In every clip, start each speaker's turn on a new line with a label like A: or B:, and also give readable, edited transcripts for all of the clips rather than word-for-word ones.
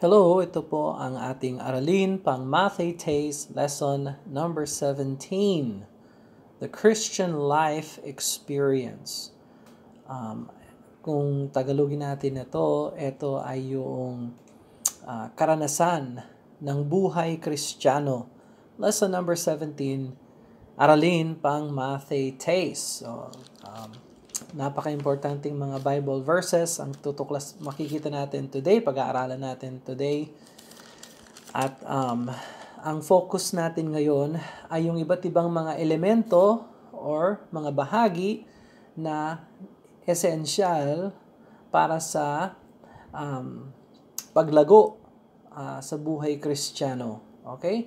A: Hello, ito po ang ating aralin pang Mathetes lesson number 17, The Christian Life Experience. Kung Tagalogin natin ito ay yung karanasan ng buhay Kristiyano. Lesson number 17, aralin pang Mathetes. Napaka-importanting mga Bible verses ang makikita natin today, pag-aaralan natin today. At ang focus natin ngayon ay yung iba't ibang mga elemento or mga bahagi na esensyal para sa paglago sa buhay Kristiyano. Okay?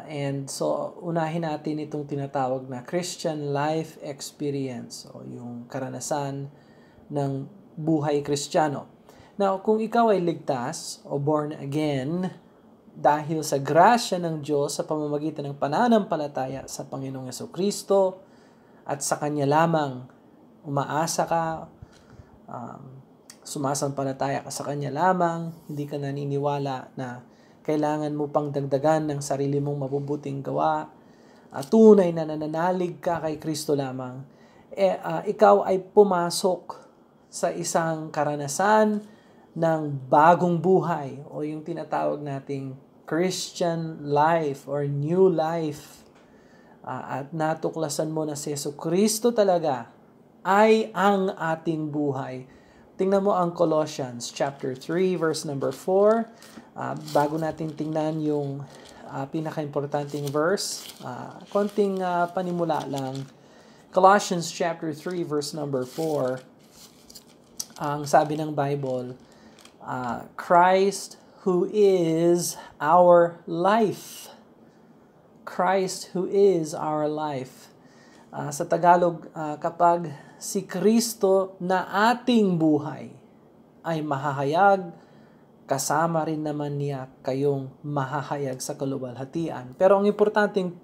A: And so, unahin natin itong tinatawag na Christian Life Experience o yung karanasan ng buhay Kristiyano. Now, kung ikaw ay ligtas o born again dahil sa grasya ng Diyos sa pamamagitan ng pananampalataya sa Panginoong Jesucristo at sa Kanya lamang umaasa ka, sumasampalataya ka sa Kanya lamang, hindi ka naniniwala na kailangan mo pang dagdagan ng sarili mong mabubuting gawa, tunay na nananalig ka kay Kristo lamang, ikaw ay pumasok sa isang karanasan ng bagong buhay o yung tinatawag nating Christian life or new life. At natuklasan mo na si Jesucristo talaga ay ang ating buhay. Tingnan mo ang Colossians chapter 3 verse number 4. Bago natin tingnan yung pinaka-importanting verse, konting panimula lang. Colossians chapter 3 verse number 4, ang sabi ng Bible, Christ who is our life. Christ who is our life. Sa Tagalog, kapag si Kristo na ating buhay ay mahahayag, kasama rin naman niya kayong mahahayag sa kaluwalhatian. Pero ang importanteng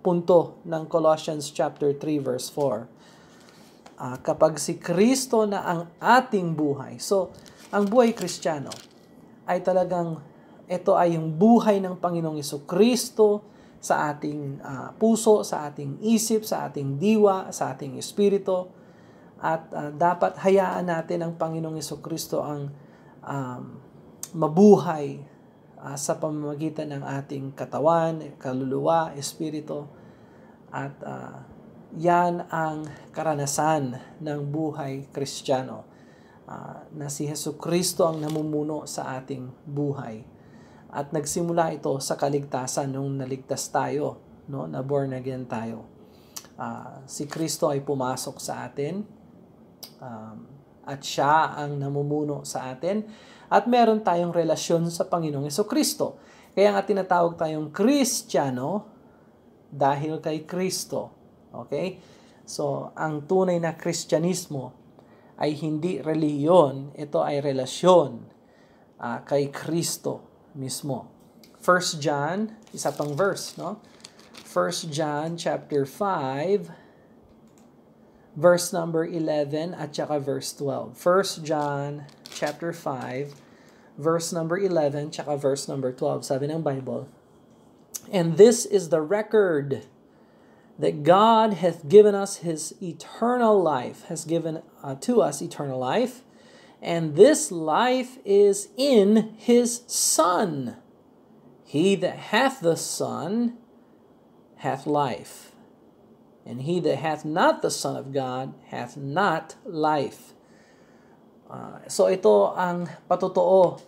A: punto ng Colossians chapter 3 verse 4, kapag si Kristo na ang ating buhay. So, ang buhay Kristiyano ay talagang ito ay yung buhay ng Panginoong Jesucristo sa ating puso, sa ating isip, sa ating diwa, sa ating espiritu. At dapat hayaan natin ang Panginoong Jesucristo ang mabuhay sa pamamagitan ng ating katawan, kaluluwa, espiritu. At yan ang karanasan ng buhay Kristiyano, na si Jesucristo ang namumuno sa ating buhay. At nagsimula ito sa kaligtasan nung naligtas tayo, no? Na born again tayo. Si Kristo ay pumasok sa atin, at siya ang namumuno sa atin, at meron tayong relasyon sa Panginoong Jesucristo. Kaya nga tinatawag tayong Kristiyano dahil kay Kristo. Okay? So, ang tunay na Kristyanismo ay hindi reliyon, ito ay relasyon kay Kristo mismo. 1 John, isa pang verse, no? 1 John chapter 5, verse number 11 at saka verse 12. 1 John chapter 5, verse number 11 tsaka verse number 12. Sabi ng Bible, "And this is the record that God hath given us His eternal life, has given to us eternal life, and this life is in His Son. He that hath the Son hath life, and he that hath not the Son of God hath not life." So ito ang patotoo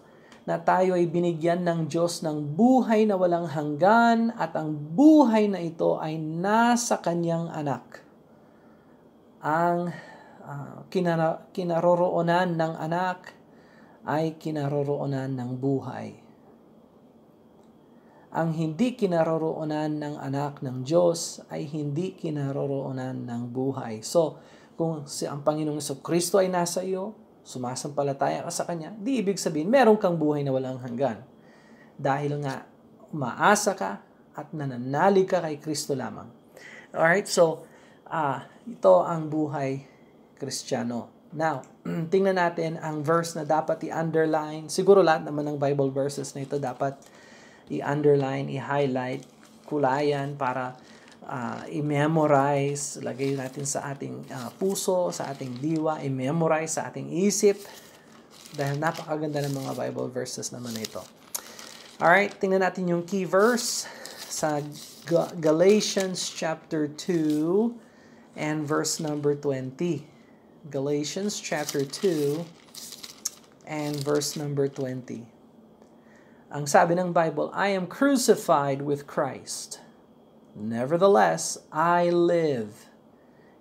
A: na tayo ay binigyan ng Diyos ng buhay na walang hanggan, at ang buhay na ito ay nasa Kanyang anak. Ang kinaroroonan ng anak ay kinaroroonan ng buhay. Ang hindi kinaroroonan ng anak ng Diyos ay hindi kinaroroonan ng buhay. So, kung ang Panginoong Jesucristo ay nasa iyo, sumasampalataya ka sa Kanya, di ibig sabihin meron kang buhay na walang hanggan. Dahil nga umaasa ka at nananalig ka kay Kristo lamang. Alright, so ito ang buhay Kristiyano. Now, tingnan natin ang verse na dapat i-underline. Siguro lahat naman ng Bible verses na ito dapat i-underline, i-highlight, kulayan para i-memorize, lagay natin sa ating puso, sa ating diwa, i-memorize sa ating isip dahil napakaganda ng mga Bible verses naman na ito. Alright, tingnan natin yung key verse sa Galatians chapter 2 and verse number 20. Galatians chapter 2 and verse number 20. Ang sabi ng Bible, I am crucified with Christ. Nevertheless, I live.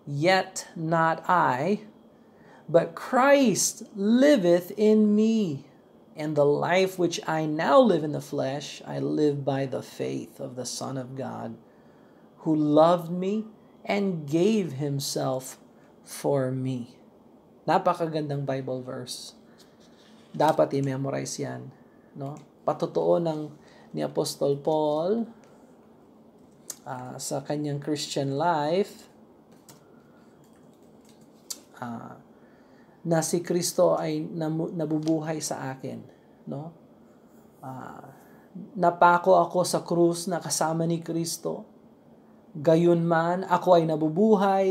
A: Yet not I, but Christ liveth in me. And the life which I now live in the flesh, I live by the faith of the Son of God, who loved me and gave himself for me. Napakagandang Bible verse. Dapat i-memorize yan. No? Patotoo ni Apostol Paul sa kanyang Christian life na si Kristo ay nabubuhay sa akin. No? Napako ako sa krus na kasama ni Kristo. Gayunman, ako ay nabubuhay,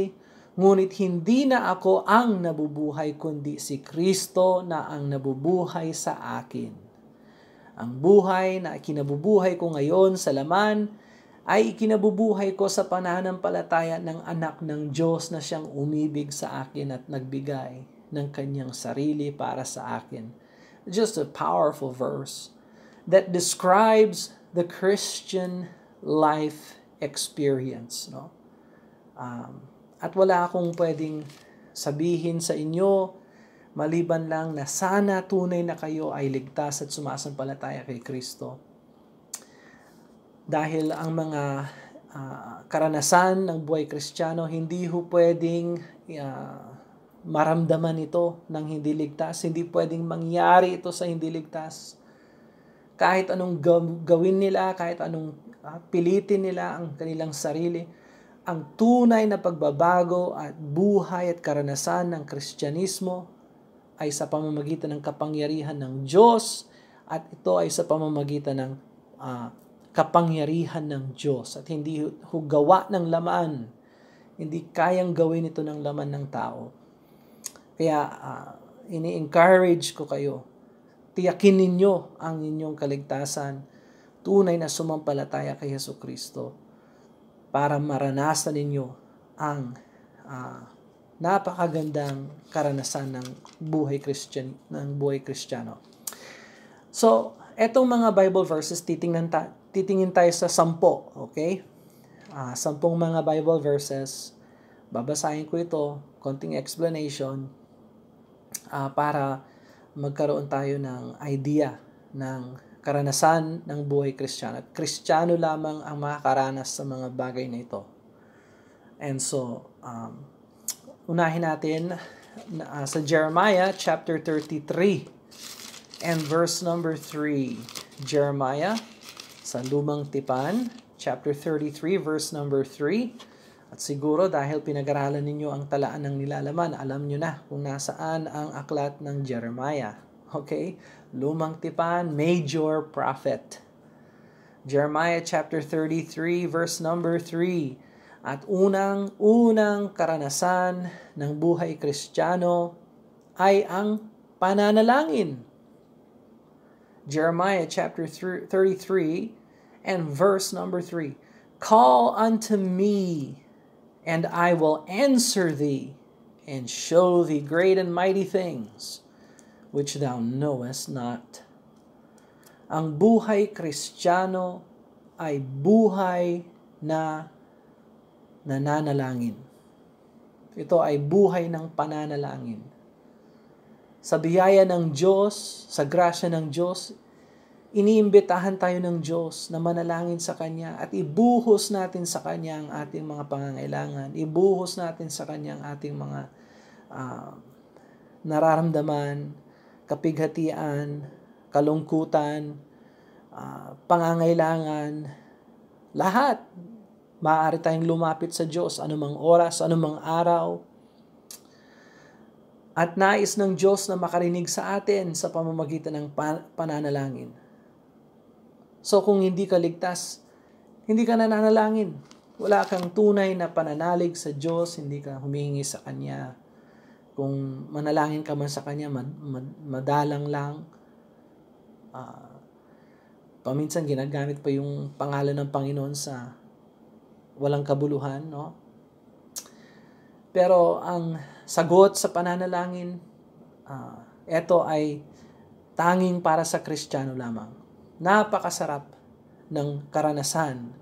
A: ngunit hindi na ako ang nabubuhay, kundi si Kristo na ang nabubuhay sa akin. Ang buhay na kinabubuhay ko ngayon sa laman ay ikinabubuhay ko sa pananampalataya ng anak ng Diyos na siyang umibig sa akin at nagbigay ng kanyang sarili para sa akin. Just a powerful verse that describes the Christian life experience. No? At wala akong pwedeng sabihin sa inyo, maliban lang na sana tunay na kayo ay ligtas at sumasampalataya kay Kristo. Dahil ang mga karanasan ng buhay Kristiyano, hindi ho pwedeng maramdaman ito ng hindi ligtas. Hindi pwedeng mangyari ito sa hindi ligtas. Kahit anong gawin nila, kahit anong pilitin nila ang kanilang sarili, ang tunay na pagbabago at buhay at karanasan ng Kristyanismo ay sa pamamagitan ng kapangyarihan ng Diyos at ito ay sa pamamagitan ng kapangyarihan ng Diyos at hindi gawa ng laman. Hindi kayang gawin ito ng laman ng tao. Kaya ini-encourage ko kayo, tiyakin ninyo ang inyong kaligtasan, tunay na sumampalataya kay Jesucristo para maranasan ninyo ang napakagandang karanasan ng buhay Kristiyano. So, etong mga Bible verses, titingin tayo sa 10, okay? 10 mga Bible verses. Babasahin ko ito, konting explanation, para magkaroon tayo ng idea ng karanasan ng buhay Kristiyano. At Kristiyano lamang ang makakaranas sa mga bagay na ito. And so, unahin natin sa Jeremiah chapter 33 and verse number 3. Jeremiah sa Lumang Tipan, chapter 33, verse number 3. At siguro dahil pinag-aralan ninyo ang talaan ng nilalaman, alam nyo na kung nasaan ang aklat ng Jeremiah. Okay? Lumang Tipan, Major Prophet. Jeremiah chapter 33, verse number 3. At unang karanasan ng buhay Kristiyano ay ang pananalangin. Jeremiah chapter 33 and verse number 3. Call unto me, and I will answer thee, and show thee great and mighty things, which thou knowest not. Ang buhay Kristiyano ay buhay na nananalangin. Ito ay buhay ng pananalangin. Sa biyaya ng Diyos, sa grasya ng Diyos, iniimbitahan tayo ng Diyos na manalangin sa Kanya at ibuhos natin sa Kanya ang ating mga pangangailangan. Ibuhos natin sa Kanya ang ating mga nararamdaman, kapighatian, kalungkutan, pangangailangan, lahat. Maaari tayong lumapit sa Diyos anumang oras, anumang araw. At nais ng Diyos na makarinig sa atin sa pamamagitan ng pananalangin. So kung hindi ka ligtas, hindi ka nananalangin. Wala kang tunay na pananalig sa Diyos, hindi ka humihingi sa Kanya. Kung manalangin ka man sa Kanya, madalang lang. Paminsan ginagamit pa yung pangalan ng Panginoon sa walang kabuluhan, no? Pero ang sagot sa pananalangin, ito ay tanging para sa Kristiyano lamang. Napakasarap ng karanasan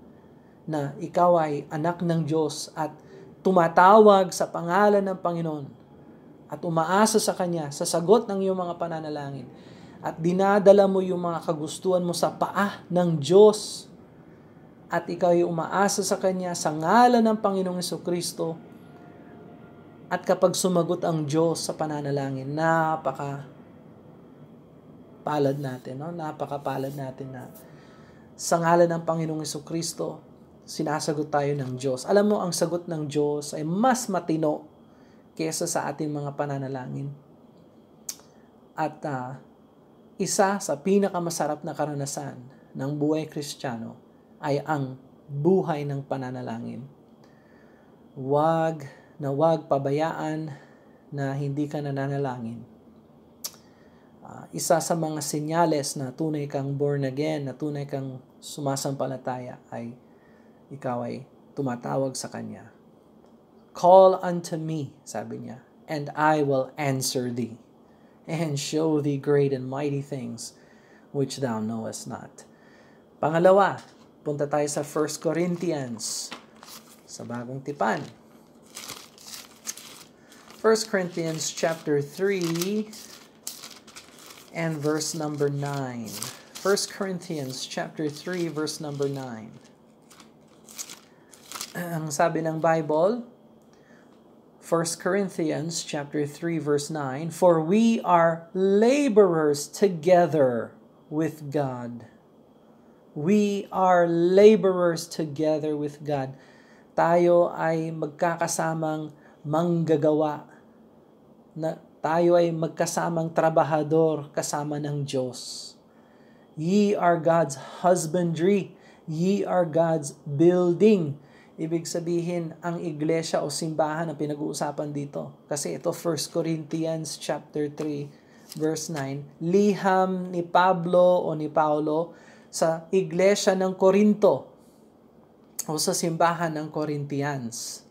A: na ikaw ay anak ng Diyos at tumatawag sa pangalan ng Panginoon at umaasa sa Kanya sa sagot ng iyong mga pananalangin at dinadala mo yung mga kagustuhan mo sa paa ng Diyos at ikaw ay umaasa sa Kanya sa ngalan ng Panginoong Jesucristo. At kapag sumagot ang Diyos sa pananalangin, napakapalad natin, no? Napakapalad natin na sa ngalan ng Panginoong Jesucristo, sinasagot tayo ng Diyos. Alam mo, ang sagot ng Diyos ay mas matino kaysa sa ating mga pananalangin. At isa sa pinakamasarap na karanasan ng buhay Kristiyano ay ang buhay ng pananalangin. Huwag pabayaan na hindi ka nananalangin. Isa sa mga senyales na tunay kang born again, na tunay kang sumasampalataya ay ikaw ay tumatawag sa Kanya. Call unto me, sabi niya, and I will answer thee, and show thee great and mighty things which thou knowest not. Pangalawa, punta tayo sa 1 Corinthians, sa Bagong Tipan. 1 Corinthians chapter 3 and verse number 9. 1 Corinthians chapter 3 verse number 9. Ang sabi ng Bible, 1 Corinthians chapter 3 verse 9, for we are laborers together with God. We are laborers together with God. Tayo ay magkakasamang manggagawa, na tayo ay magkasamang trabahador kasama ng Diyos. Ye are God's husbandry. Ye are God's building. Ibig sabihin, ang iglesia o simbahan ang pinag-uusapan dito. Kasi ito 1 Corinthians chapter 3 verse 9, liham ni Pablo o ni Paulo sa iglesia ng Korinto o sa simbahan ng Corinthians.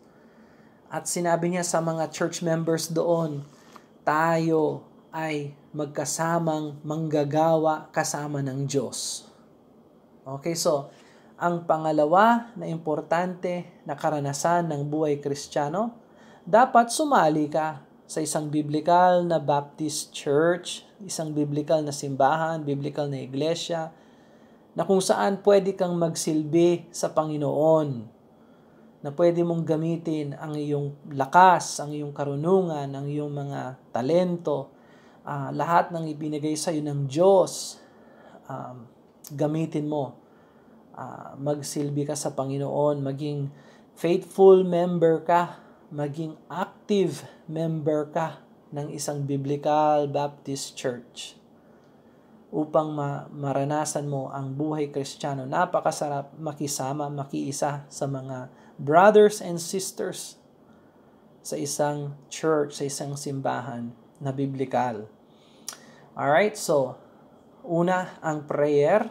A: At sinabi niya sa mga church members doon, tayo ay magkasamang manggagawa kasama ng Diyos. Okay, so, ang pangalawa na importante na karanasan ng buhay Kristiyano, dapat sumali ka sa isang biblical na Baptist church, isang biblical na simbahan, biblical na iglesia, na kung saan pwede kang magsilbi sa Panginoon, na pwede mong gamitin ang iyong lakas, ang iyong karunungan, ang iyong mga talento, lahat ng ibinigay sa iyo ng Diyos, gamitin mo. Magsilbi ka sa Panginoon, maging faithful member ka, maging active member ka ng isang biblical Baptist church upang maranasan mo ang buhay Kristiyano. Napakasarap makisama, makiisa sa mga brothers and sisters sa isang church, sa isang simbahan na biblical. Alright, so, una, ang prayer.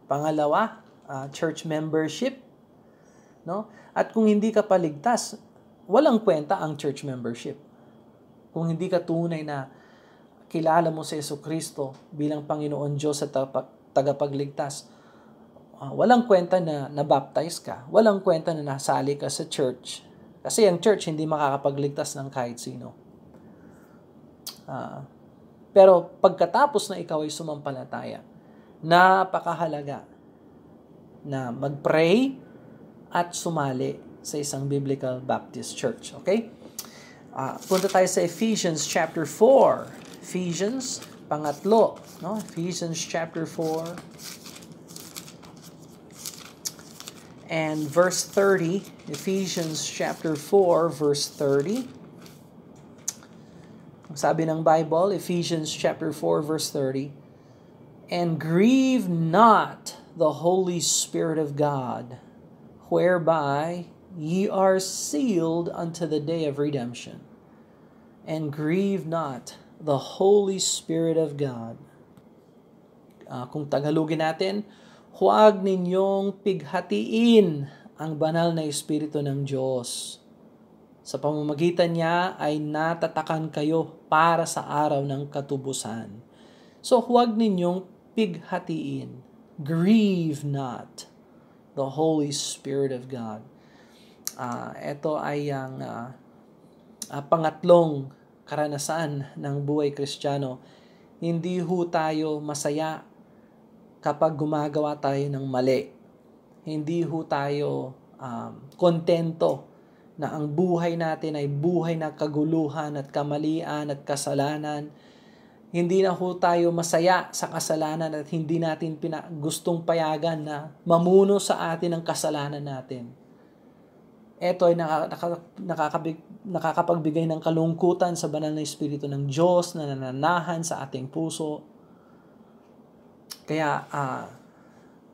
A: Pangalawa, church membership. No? At kung hindi ka paligtas, walang kwenta ang church membership. Kung hindi ka tunay na kilala mo si Jesucristo bilang Panginoon Diyos at tagapagligtas, walang kwenta na nabaptize ka. Walang kwenta na nasali ka sa church. Kasi ang church hindi makakapagligtas ng kahit sino. Pero pagkatapos na ikaw ay sumampalataya, napakahalaga na mag-pray at sumali sa isang biblical Baptist church. Okay? Punta tayo sa Ephesians chapter 4. Ephesians, pangatlo. No? Ephesians chapter 4. And verse 30, Ephesians chapter 4, verse 30. Sabi ng Bible, Ephesians chapter 4 verse 30, "And grieve not the Holy Spirit of God, whereby ye are sealed unto the day of redemption. And grieve not the Holy Spirit of God." Kung Tagalogin natin, huwag ninyong pighatiin ang banal na Espiritu ng Diyos. Sa pamamagitan niya ay natatakan kayo para sa araw ng katubusan. So huwag ninyong pighatiin. Grieve not the Holy Spirit of God. Ito ay ang pangatlong karanasan ng buhay Kristiyano. Hindi ho tayo masaya kapag gumagawa tayo ng mali. Hindi ho tayo kontento na ang buhay natin ay buhay na kaguluhan at kamalian at kasalanan. Hindi na ho tayo masaya sa kasalanan at hindi natin gustong payagan na mamuno sa atin ang kasalanan natin. Ito ay nakakapagbigay ng kalungkutan sa banal na Espiritu ng Diyos na nananahan sa ating puso. Kaya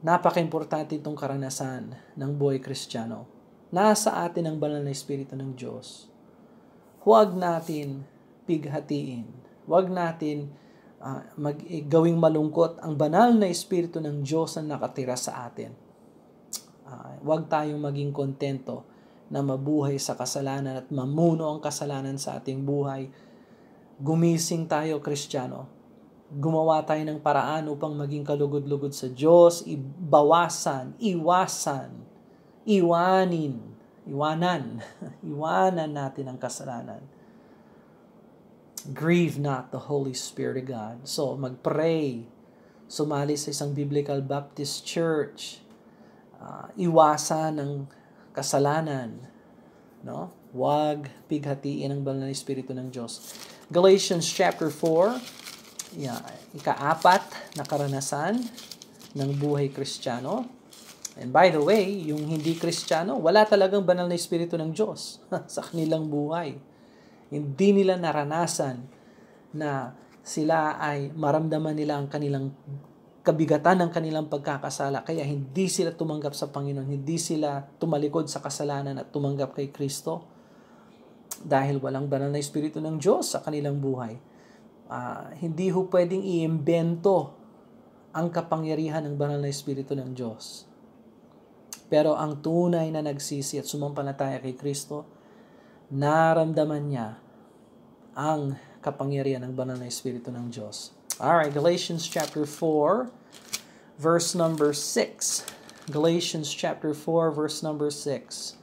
A: napaka-importante itong karanasan ng buhay Kristiyano. Nasa atin ang banal na Espiritu ng Diyos. Huwag natin pighatiin. Huwag natin gawing malungkot ang banal na Espiritu ng Diyos na nakatira sa atin. Huwag tayong maging kontento na mabuhay sa kasalanan at mamuno ang kasalanan sa ating buhay. Gumising tayo, Kristiyano. Gumawa tayo ng paraan upang maging kalugod-lugod sa Diyos, iwanan natin ang kasalanan. Grieve not the Holy Spirit of God. So, mag-pray, sumali sa isang Biblical Baptist Church, iwasan ang kasalanan, no? Huwag pighatiin ang banal na Espiritu ng Diyos. Galatians chapter 4, ika-4 na karanasan ng buhay Kristiyano. And by the way, yung hindi Kristiyano, wala talagang banal na Espiritu ng Diyos sa kanilang buhay. Hindi nila naranasan na sila ay maramdaman nila ang kanilang kabigatan ng kanilang pagkakasala. Kaya hindi sila tumanggap sa Panginoon, hindi sila tumalikod sa kasalanan at tumanggap kay Kristo dahil walang banal na Espiritu ng Diyos sa kanilang buhay. Hindi ho pwedeng iimbento ang kapangyarihan ng banal na Espiritu ng Diyos. Pero ang tunay na nagsisi at sumampalataya kay Kristo, naramdaman niya ang kapangyarihan ng banal na Espiritu ng Diyos. Alright, Galatians chapter 4, verse number 6. Galatians chapter 4, verse number 6.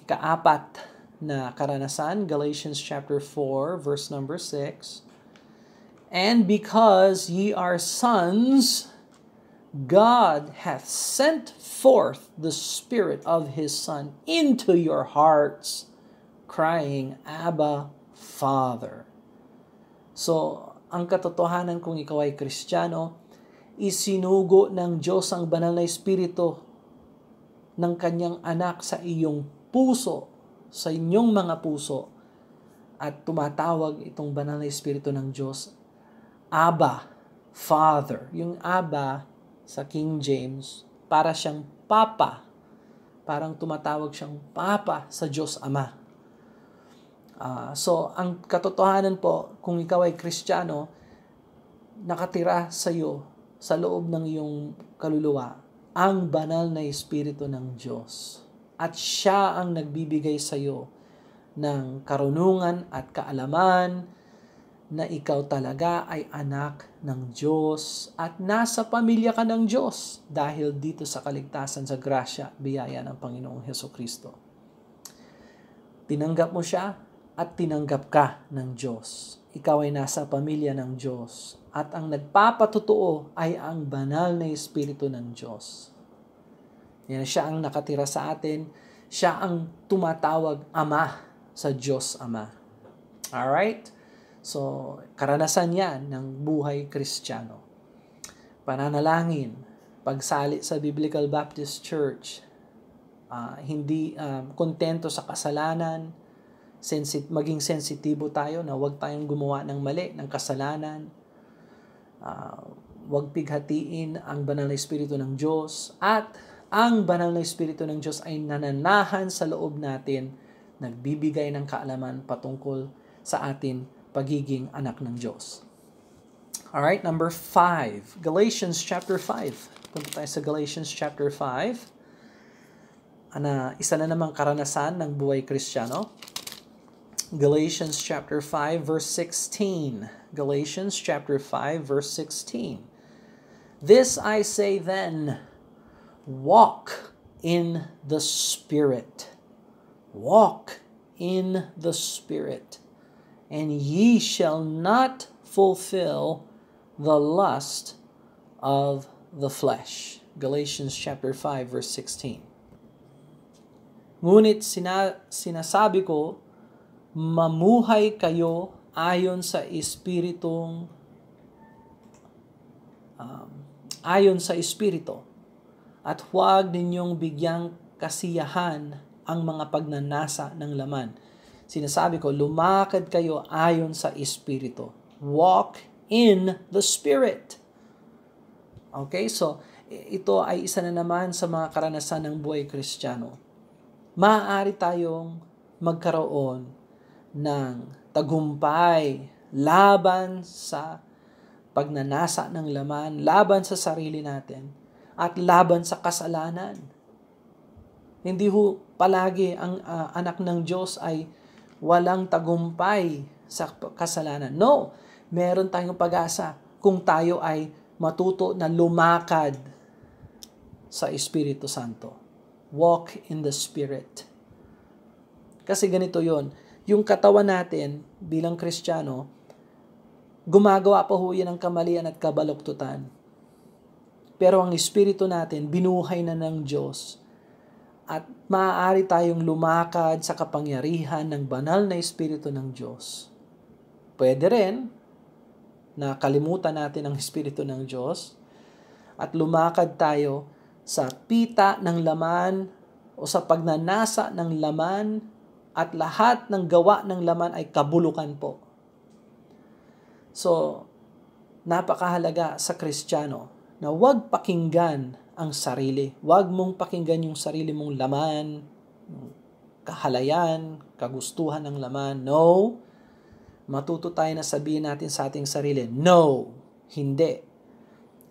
A: Ika-4 na karanasan, Galatians chapter 4, verse number 6. "And because ye are sons, God hath sent forth the Spirit of His Son into your hearts, crying, Abba, Father." So, ang katotohanan kung ikaw ay Kristiyano, isinugo ng Diyos ang banal na Espiritu ng Kanyang anak sa iyong puso, sa inyong mga puso, at tumatawag itong banal na Espiritu ng Diyos, Abba, Father. Yung Abba, sa King James, para siyang Papa. Parang tumatawag siyang Papa sa Diyos Ama. So, ang katotohanan po, kung ikaw ay Kristiyano, nakatira sa iyo, sa loob ng iyong kaluluwa, ang banal na Espiritu ng Diyos. At siya ang nagbibigay sa iyo ng karunungan at kaalaman na ikaw talaga ay anak ng Diyos at nasa pamilya ka ng Diyos dahil dito sa kaligtasan, sa grasya, biyaya ng Panginoong Hesukristo. Tinanggap mo siya at tinanggap ka ng Diyos. Ikaw ay nasa pamilya ng Diyos at ang nagpapatutuo ay ang banal na Espiritu ng Diyos. Yan, siya ang nakatira sa atin. Siya ang tumatawag Ama sa Diyos Ama. Alright? So, karanasan yan ng buhay Kristiyano. Pananalangin, pagsali sa Biblical Baptist Church, hindi kontento sa kasalanan, maging sensitibo tayo na huwag tayong gumawa ng mali, ng kasalanan. Huwag pighatiin ang banal na Espiritu ng Diyos. At ang banal na Espiritu ng Diyos ay nananahan sa loob natin, nagbibigay ng kaalaman patungkol sa atin pagiging anak ng Diyos. Alright, number 5. Galatians chapter 5. Punta tayo sa Galatians chapter 5. Isa na namang karanasan ng buhay Kristiyano. Galatians chapter 5 verse 16. Galatians chapter 5 verse 16. This I say then, walk in the Spirit. Walk in the Spirit, and ye shall not fulfill the lust of the flesh. Galatians chapter 5 verse 16. Ngunit sinasabi ko, mamuhay kayo ayon sa Espiritu, at huwag ninyong bigyang kasiyahan ang mga pagnanasa ng laman. Sinasabi ko, lumakad kayo ayon sa Espiritu. Walk in the Spirit. Okay, so ito ay isa na naman sa mga karanasan ng buhay Kristiyano. Maaari tayong magkaroon ng tagumpay laban sa pagnanasa ng laman, laban sa sarili natin, at laban sa kasalanan. Hindi ho palagi ang anak ng Diyos ay walang tagumpay sa kasalanan. No, meron tayong pag-asa kung tayo ay matuto na lumakad sa Espiritu Santo. Walk in the Spirit. Kasi ganito yon, yung katawan natin bilang Kristiyano, gumagawa pa ho yan ng kamalian at kabaluktutan. Pero ang Espiritu natin, binuhay na ng Diyos. At maaari tayong lumakad sa kapangyarihan ng banal na Espiritu ng Diyos. Pwede rin na kalimutan natin ang Espiritu ng Diyos at lumakad tayo sa pita ng laman o sa pagnanasa ng laman, at lahat ng gawa ng laman ay kabulukan po. So, napakahalaga sa Kristiyano na huwag pakinggan ang sarili. Huwag mong pakinggan yung sarili mong laman, kahalayan, kagustuhan ng laman. No. Matuto tayo na sabihin natin sa ating sarili, no, hindi.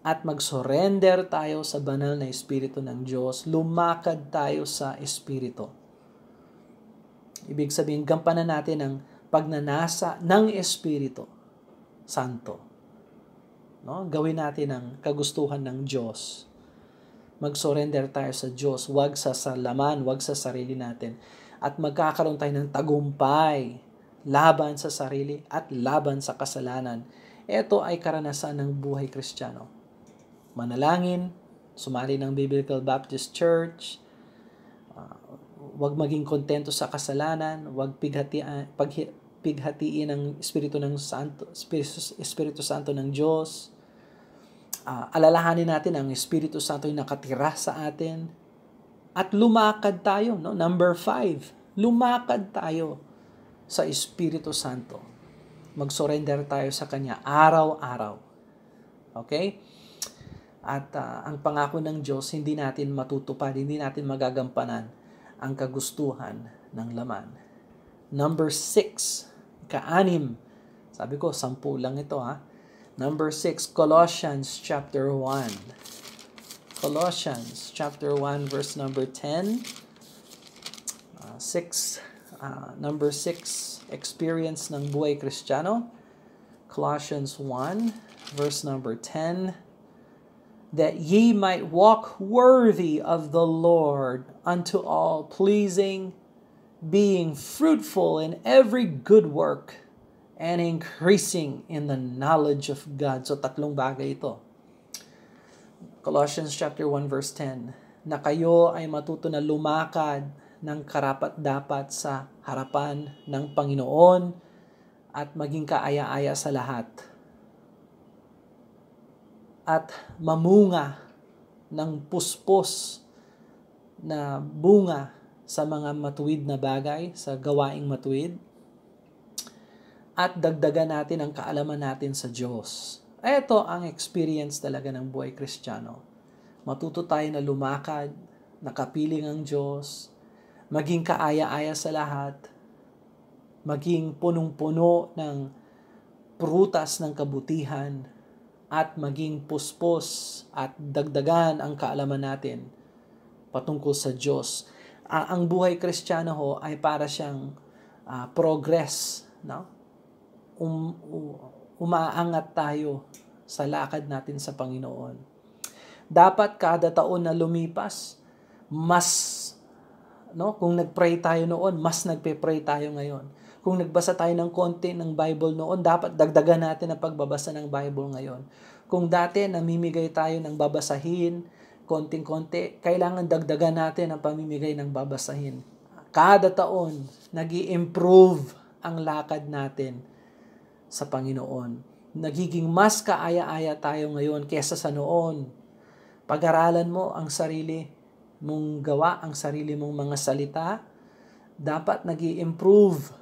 A: At mag-surrender tayo sa banal na Espiritu ng Diyos. Lumakad tayo sa Espiritu. Ibig sabihin, gampanan natin ang pagnanasa ng Espiritu Santo. No? Gawin natin ang kagustuhan ng Diyos. Mag-surrender tayo sa Diyos. Huwag sa laman, huwag sa sarili natin. At magkakaroon tayo ng tagumpay laban sa sarili at laban sa kasalanan. Ito ay karanasan ng buhay Kristiyano. Manalangin, sumali ng Biblical Baptist Church, huwag maging kontento sa kasalanan, huwag pighatiin ang Espiritu Santo ng Diyos. Alalahanin natin ang Espiritu Santo yung nakatira sa atin. At lumakad tayo. No? Number 5, lumakad tayo sa Espiritu Santo. Mag-surrender tayo sa Kanya araw-araw. Okay? At ang pangako ng Diyos, hindi natin matutupad, hindi natin magagampanan ang kagustuhan ng laman. Number 6, ka-6. Sabi ko, 10 lang ito ha. Number 6, Colossians chapter 1. Colossians chapter 1 verse number 10. Number 6, experience ng buhay Kristiyano. Colossians 1 verse number 10. That ye might walk worthy of the Lord unto all pleasing, being fruitful in every good work, and increasing in the knowledge of God. So, 3 bagay ito. Colossians chapter 1 verse 10, na kayo ay matuto na lumakad ng karapat-dapat sa harapan ng Panginoon at maging kaaya-aya sa lahat. At mamunga ng puspos na bunga sa mga matuwid na bagay, sa gawaing matuwid, at dagdagan natin ang kaalaman natin sa Diyos. Ito ang experience talaga ng buhay Kristiyano. Matuto tayo na lumakad, nakapiling ang Diyos, maging kaaya-aya sa lahat, maging punong-puno ng prutas ng kabutihan, at maging puspos at dagdagan ang kaalaman natin patungkol sa Diyos. Ang buhay Kristiyano ho ay para siyang progress, no? Umaangat tayo sa lakad natin sa Panginoon. Dapat kada taon na lumipas, mas, no, kung nagpray tayo noon, mas nagpe-pray tayo ngayon. Kung nagbasa tayo ng konti ng Bible noon, dapat dagdagan natin ang pagbabasa ng Bible ngayon. Kung dati namimigay tayo ng babasahin, konting-konti, kailangan dagdagan natin ang pamimigay ng babasahin. Kada taon, nag-i-improve ang lakad natin sa Panginoon. Nagiging mas kaaya-aya tayo ngayon kesa sa noon. Pag-aralan mo ang sarili mong gawa, ang sarili mong mga salita, dapat nag-i-improve.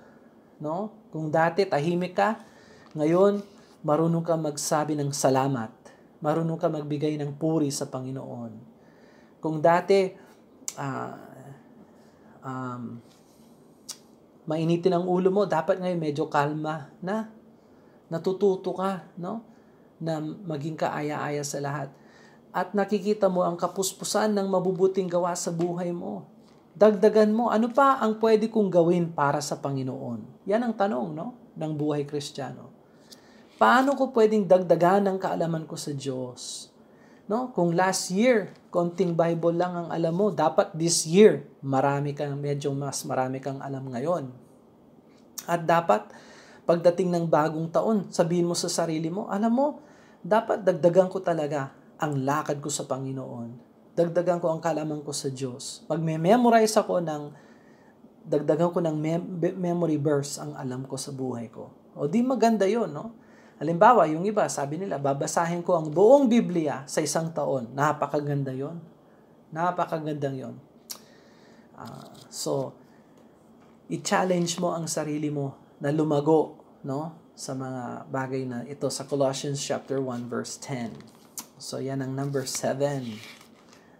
A: No? Kung dati tahimik ka, ngayon marunong ka magsabi ng salamat. Marunong ka magbigay ng puri sa Panginoon. Kung dati mainitin ang ulo mo, dapat ngayon medyo kalma na. Natututo ka, no? Na maging kaaya-aya sa lahat. At nakikita mo ang kapuspusan ng mabubuting gawa sa buhay mo. Dagdagan mo, ano pa ang pwede kong gawin para sa Panginoon? Yan ang tanong, no? Ng buhay Kristiyano. Paano ko pwedeng dagdagan ang kaalaman ko sa Diyos? No? Kung last year, konting Bible lang ang alam mo, dapat this year, medyo mas marami kang alam ngayon. At dapat, pagdating ng bagong taon, sabihin mo sa sarili mo, alam mo, dapat dagdagan ko talaga ang lakad ko sa Panginoon. Dagdagan ko ang kaalaman ko sa Diyos. Magme-memorize ako dagdagan ko ng memory verse ang alam ko sa buhay ko. O di maganda yon, no? Halimbawa, yung iba, sabi nila, babasahin ko ang buong Biblia sa isang taon. Napakaganda yon. Napakagandang yon. So, i-challenge mo ang sarili mo na lumago, no? Sa mga bagay na ito sa Colossians chapter 1 verse 10. So, yan ang number 7.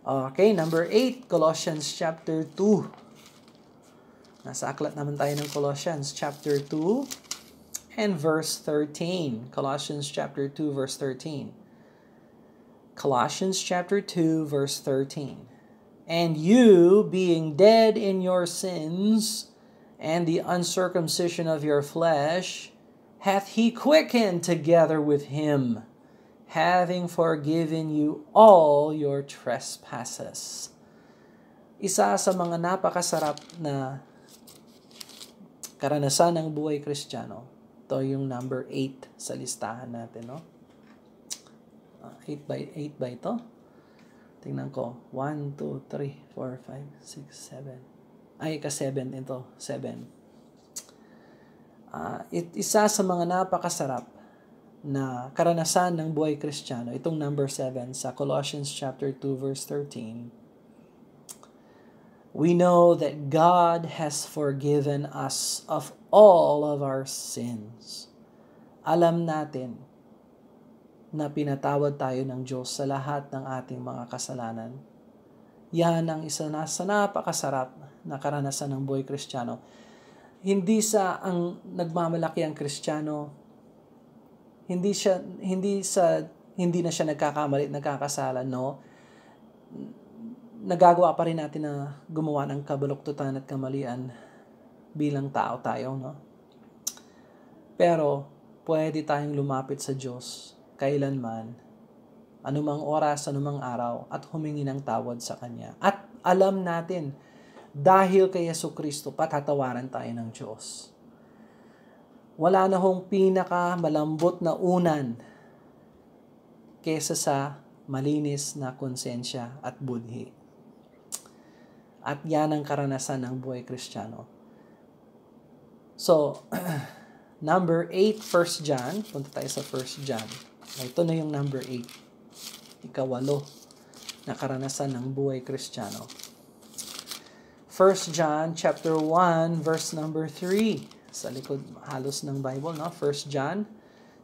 A: Okay, number 8, Colossians chapter 2. Nasa aklat naman tayo ng Colossians chapter 2 and verse 13. Colossians chapter 2 verse 13. Colossians chapter 2 verse 13. And you, being dead in your sins and the uncircumcision of your flesh, hath he quickened together with him, having forgiven you all your trespasses. Isa sa mga napakasarap na karanasan ng buhay Kristiyano. Ito yung number 8 sa listahan natin, no? 8 ba ito? Tingnan ko. 1, 2, 3, 4, 5, 6, 7. Ay, ka-7 ito. 7. Isa sa mga napakasarap na karanasan ng buhay Kristiyano, itong number 7 sa Colossians chapter 2 verse 13. We know that God has forgiven us of all of our sins. Alam natin na pinatawad tayo ng Diyos sa lahat ng ating mga kasalanan. Yan ang isa na sa napakasarap na karanasan ng buhay Kristiyano. Hindi ang nagmamalaki ang Kristiyano, hindi na siya nagkakamali at nagkakasala, no? Nagagawa pa rin natin na gumawa ng kabaluktutan at kamalian bilang tao tayo, no? Pero pwede tayong lumapit sa Diyos kailanman, anumang oras, anumang araw, at humingi ng tawad sa Kanya. At alam natin, dahil kay Jesucristo, patatawaran tayo ng Diyos. Wala na hong pinaka-malambot na unan kesa sa malinis na konsensya at budhi. At yan ang karanasan ng buhay Kristiyano. So, number 8, 1 John. Punta tayo sa 1 John. Ito na yung number 8. Ika-8 na karanasan ng buhay Kristiyano. 1 1 John chapter 1 verse number 3. Sa likod halos ng Bible, no? 1 John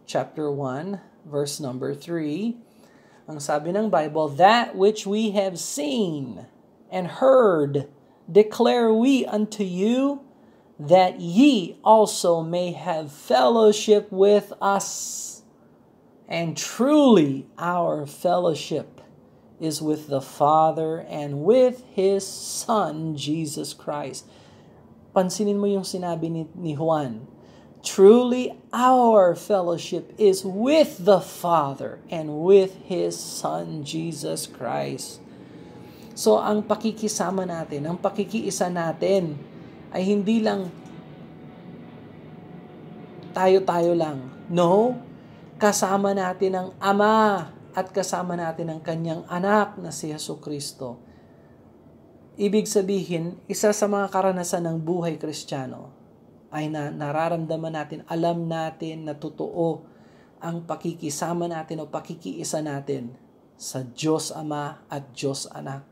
A: chapter 1 verse number 3. Ang sabi ng Bible, that which we have seen and heard declare we unto you, that ye also may have fellowship with us. And truly our fellowship is with the Father and with His Son, Jesus Christ. Pansinin mo yung sinabi ni Juan. Truly our fellowship is with the Father and with His Son, Jesus Christ. So, ang pakikisama natin, ang pakikiisa natin, ay hindi lang tayo-tayo lang. No, kasama natin ang Ama at kasama natin ang Kanyang anak na si Jesucristo. Ibig sabihin, isa sa mga karanasan ng buhay Kristiyano ay nararamdaman natin, alam natin na totoo ang pakikisama natin o pakikiisa natin sa Diyos Ama at Diyos Anak.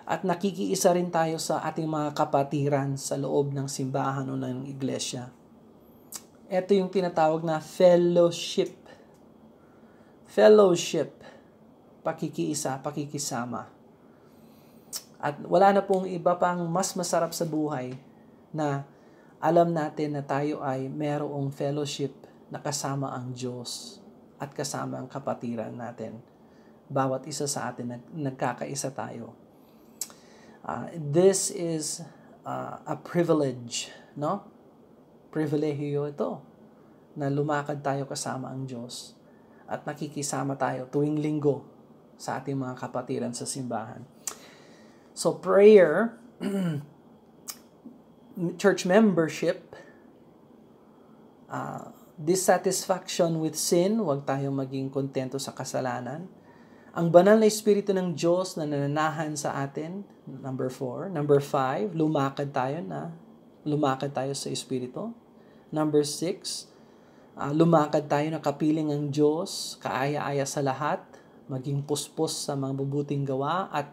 A: At nakikiisa rin tayo sa ating mga kapatiran sa loob ng simbahan o ng iglesia. Ito yung tinatawag na fellowship. Fellowship, pakikiisa, pakikisama. At wala na pong iba pang mas masarap sa buhay na alam natin na tayo ay merong fellowship na kasama ang Diyos at kasama ang kapatiran natin. Bawat isa sa atin nagkakaisa tayo. This is a privilege, no? Privilehiyo ito na lumakad tayo kasama ang Diyos at nakikisama tayo tuwing linggo sa ating mga kapatiran sa simbahan. So prayer, church membership, dissatisfaction with sin, huwag tayong maging kontento sa kasalanan. Ang banal na Espiritu ng Diyos na nananahan sa atin, number 4. Number 5, lumakad tayo sa Espiritu. Number 6, lumakad tayo na kapiling ang Diyos, kaaya-aya sa lahat, maging puspos sa mga mabubuting gawa at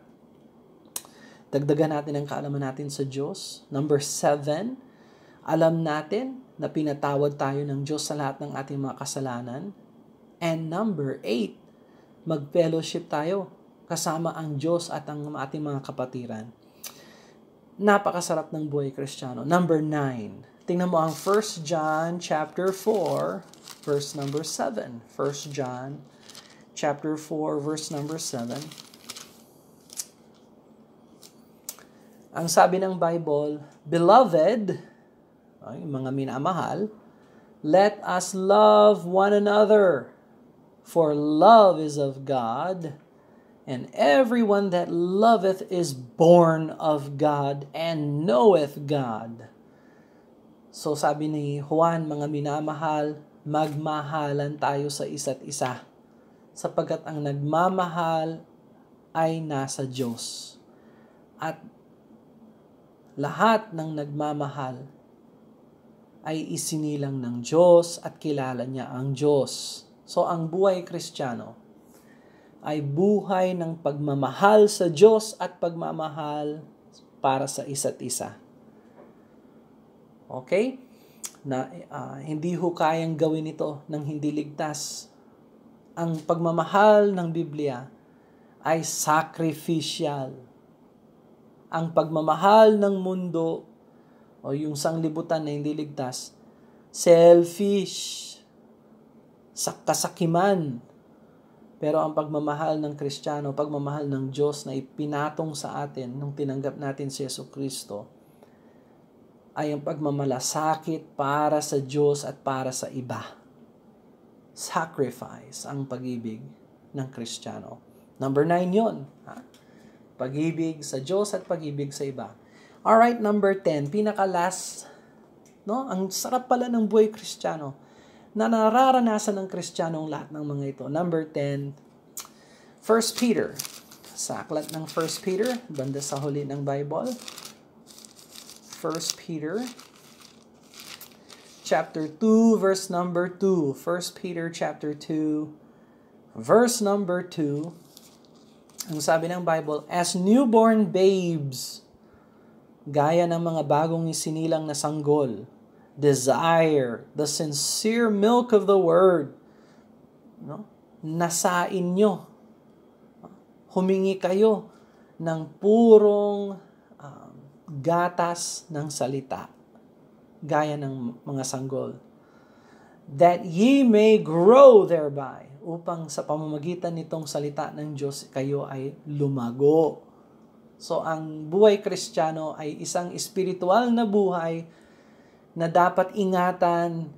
A: dagdagan natin ang kaalaman natin sa Diyos. Number 7, alam natin na pinatawad tayo ng Diyos sa lahat ng ating mga kasalanan. And number 8, mag-fellowship tayo kasama ang Diyos at ang ating mga kapatiran. Napakasarap ng buhay Kristiyano. Number 9, tingnan mo ang 1 John chapter 4, verse number 7. 1 John chapter 4, verse number 7. Ang sabi ng Bible, Beloved, mga minamahal, let us love one another, for love is of God, and everyone that loveth is born of God and knoweth God. So sabi ni Juan, mga minamahal, magmahalan tayo sa isa't isa, sapagkat ang nagmamahal ay nasa Diyos. At lahat ng nagmamahal ay isinilang ng Diyos at kilala niya ang Diyos. So, ang buhay Kristiyano ay buhay ng pagmamahal sa Diyos at pagmamahal para sa isa't isa. Okay? Hindi ho kayang gawin ito ng hindi ligtas. Ang pagmamahal ng Biblia ay sacrificial. Ang pagmamahal ng mundo o yung sanglibutan na hindi ligtas, selfish, kasakiman. Pero ang pagmamahal ng Kristiyano, pagmamahal ng Diyos na ipinatong sa atin nung tinanggap natin si Jesucristo, ay ang pagmamalasakit para sa Diyos at para sa iba. Sacrifice ang pag-ibig ng Kristiyano. Number 9 yun. Pag-ibig sa Diyos at pag-ibig sa iba. Alright, number 10, pinaka-last, no? Ang sarap pala ng buhay Kristiyano na nararanasan ng Kristiyanong lahat ng mga ito. Number 10, 1 Peter. Sa aklat ng 1 Peter, banda sa huli ng Bible. 1 Peter, chapter 2, verse number 2. 1 Peter, chapter 2, verse number 2. Ang sabi ng Bible, as newborn babes, gaya ng mga bagong isinilang na sanggol, desire the sincere milk of the word. No? Nasain nyo. Humingi kayo ng purong gatas ng salita, gaya ng mga sanggol. That ye may grow thereby, upang sa pamamagitan nitong salita ng Diyos, kayo ay lumago. So, ang buhay Kristiyano ay isang espiritual na buhay na dapat ingatan,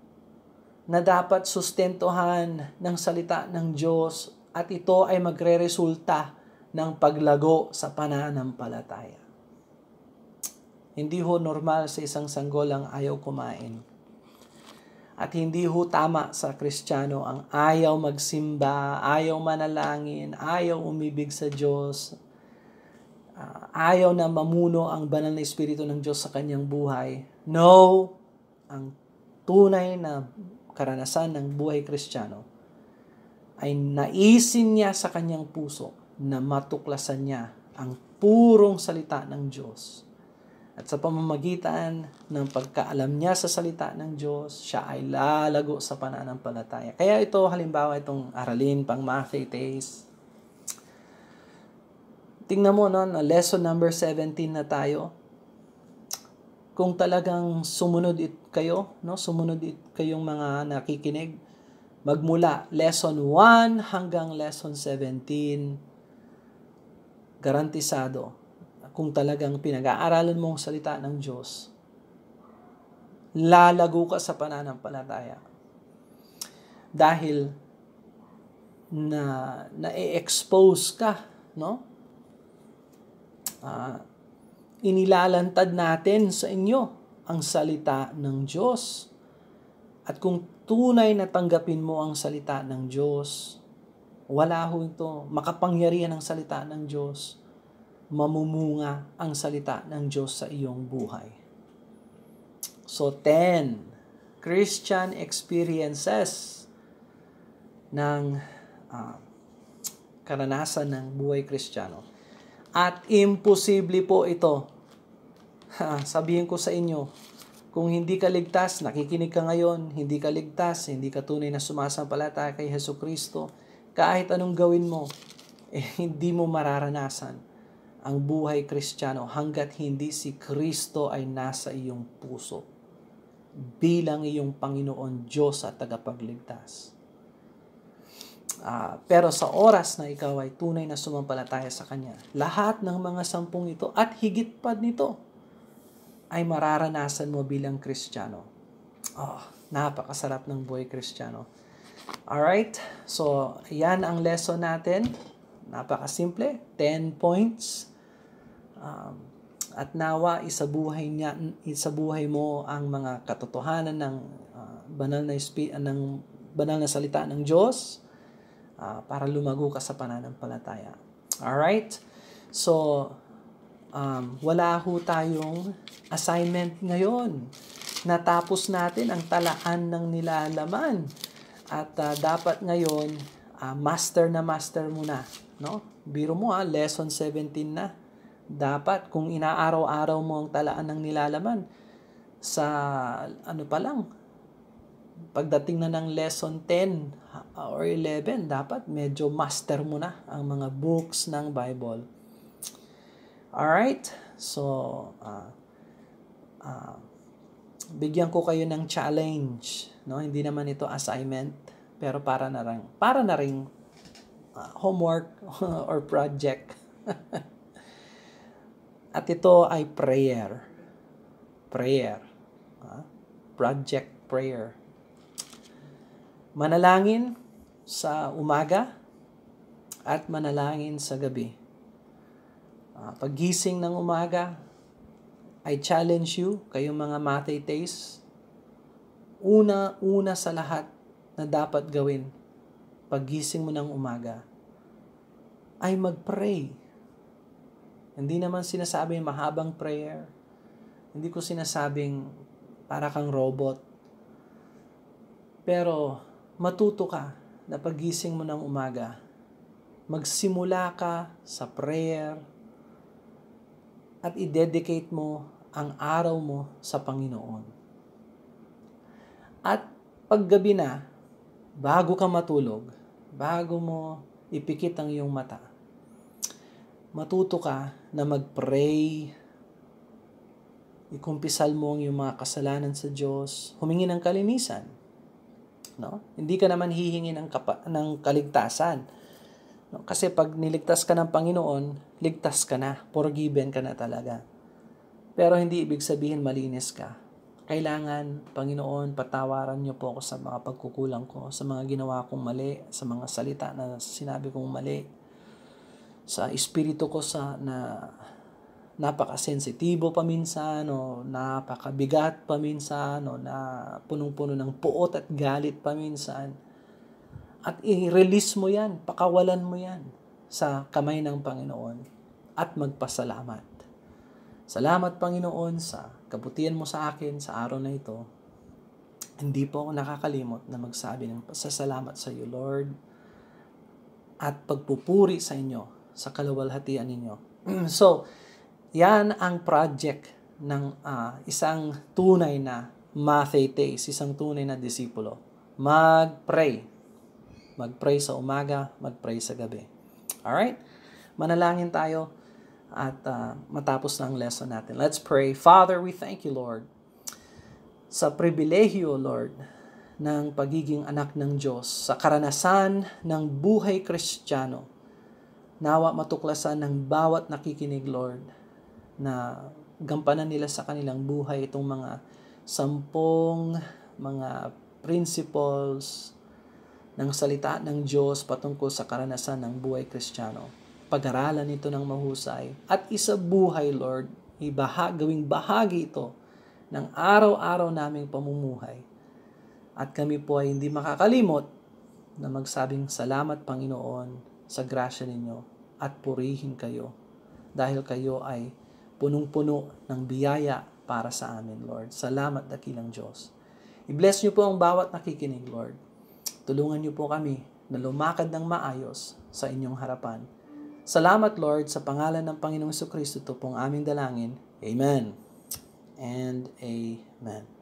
A: na dapat sustentuhan ng salita ng Diyos, at ito ay magre-resulta ng paglago sa pananampalataya. Hindi ho normal sa isang sanggol ang ayaw kumain. At hindi ho tama sa Kristiyano ang ayaw magsimba, ayaw manalangin, ayaw umibig sa Diyos, ayaw na mamuno ang banal na Espiritu ng Diyos sa kanyang buhay. No, ang tunay na karanasan ng buhay Kristiyano ay naisin niya sa kanyang puso na matuklasan niya ang purong salita ng Diyos. At sa pamamagitan ng pagkaalam niya sa salita ng Diyos, siya ay lalago sa pananampalataya. Kaya ito, halimbawa, itong aralin pang Mathetes. Tingnan mo, no, lesson number 17 na tayo. Kung talagang sumunod kayo, no, kayong mga nakikinig, magmula lesson 1 hanggang lesson 17, garantisado, kung talagang pinag-aaralan mo ang salita ng Diyos, lalago ka sa pananampalataya. Dahil na-expose ka, no? Inilalantad natin sa inyo ang salita ng Diyos. At kung tunay na tanggapin mo ang salita ng Diyos, wala ho ito, makapangyarihan ang salita ng Diyos, mamumunga ang salita ng Diyos sa iyong buhay. So, 10 Christian experiences ng karanasan ng buhay Kristiyano. At imposible po ito. Sabihin ko sa inyo, kung hindi ka ligtas, nakikinig ka ngayon, hindi ka ligtas, hindi ka tunay na sumasampalataya kay Jesucristo, kahit anong gawin mo, hindi mo mararanasan ang buhay Kristiyano hanggat hindi si Kristo ay nasa iyong puso bilang iyong Panginoon, Diyos at tagapagligtas. Pero sa oras na ikaw ay tunay na sumampalataya sa Kanya, lahat ng mga 10 ito at higit pa nito ay mararanasan mo bilang Kristiyano. Napakasarap ng buhay Kristiyano. Alright, so yan ang lesson natin. Napakasimple, 10 points. At nawa isabuhay mo ang mga katotohanan ng banal na salita ng Diyos para lumago ka sa pananampalataya. Alright, so wala ho tayong assignment ngayon. Natapos natin ang talaan ng nilalaman. At dapat ngayon, master mo na. No? Biro mo lesson 17 na. Dapat kung inaaraw-araw mo ang talaan ng nilalaman, sa pagdating na ng lesson 10 or 11, dapat medyo master mo na ang mga books ng Bible. Alright? So, bigyan ko kayo ng challenge. No? Hindi naman ito assignment, pero para na ring homework or project. At ito ay prayer. Project prayer. Manalangin sa umaga at manalangin sa gabi. Paggising ng umaga, I challenge you, kayong mga Mathetes, una sa lahat na dapat gawin paggising mo ng umaga ay mag-pray. Hindi naman sinasabing mahabang prayer. Hindi ko sinasabing para kang robot. Pero matuto ka na paggising mo ng umaga, magsimula ka sa prayer at i-dedicate mo ang araw mo sa Panginoon. At paggabi na, bago ka matulog, bago mo ipikit ang iyong mata, matuto ka na mag-pray, ikumpisal mo ang iyong mga kasalanan sa Diyos, humingi ng kalinisan. No? Hindi ka naman hihingi ng kaligtasan. No? Kasi pag niligtas ka ng Panginoon, ligtas ka na, forgiven ka na talaga. Pero hindi ibig sabihin malinis ka. Kailangan, Panginoon, patawaran niyo po ako sa mga pagkukulang ko, sa mga ginawa kong mali, sa mga salita na sinabi kong mali, sa espiritu ko na napaka-sensitibo paminsan, o napakabigat paminsan, o na punong-puno ng puot at galit paminsan. At i-release mo yan, pakawalan mo yan sa kamay ng Panginoon at magpasalamat. Salamat, Panginoon, sa kabutihan mo sa akin sa araw na ito. Hindi po ako nakakalimot na magsabi ng pasasalamat sa iyo, Lord, at pagpupuri sa inyo, sa kaluwalhatian ninyo. So, yan ang project ng isang tunay na mathetes, isang tunay na disipulo. Mag-pray. Mag-pray sa umaga, mag-pray sa gabi. Alright? Manalangin tayo at matapos na ang lesson natin. Let's pray. Father, we thank you, Lord, sa pribilehyo, Lord, ng pagiging anak ng Diyos, sa karanasan ng buhay Kristiyano. Nawa matuklasan ng bawat nakikinig, Lord, na gampanan nila sa kanilang buhay itong mga 10 mga principles ng salita ng Diyos patungkol sa karanasan ng buhay Kristiyano. Pag-aralan ito ng mahusay at isabuhay, Lord, gawing bahagi ito ng araw-araw naming pamumuhay. At kami po ay hindi makakalimot na magsabing salamat, Panginoon, sa grasya ninyo at purihin kayo dahil kayo ay punong-puno ng biyaya para sa amin, Lord. Salamat, dakilang Diyos. I-bless niyo po ang bawat nakikinig, Lord. Tulungan niyo po kami na lumakad ng maayos sa inyong harapan. Salamat, Lord, sa pangalan ng Panginoong Jesucristo, ito pong aming dalangin. Amen and amen.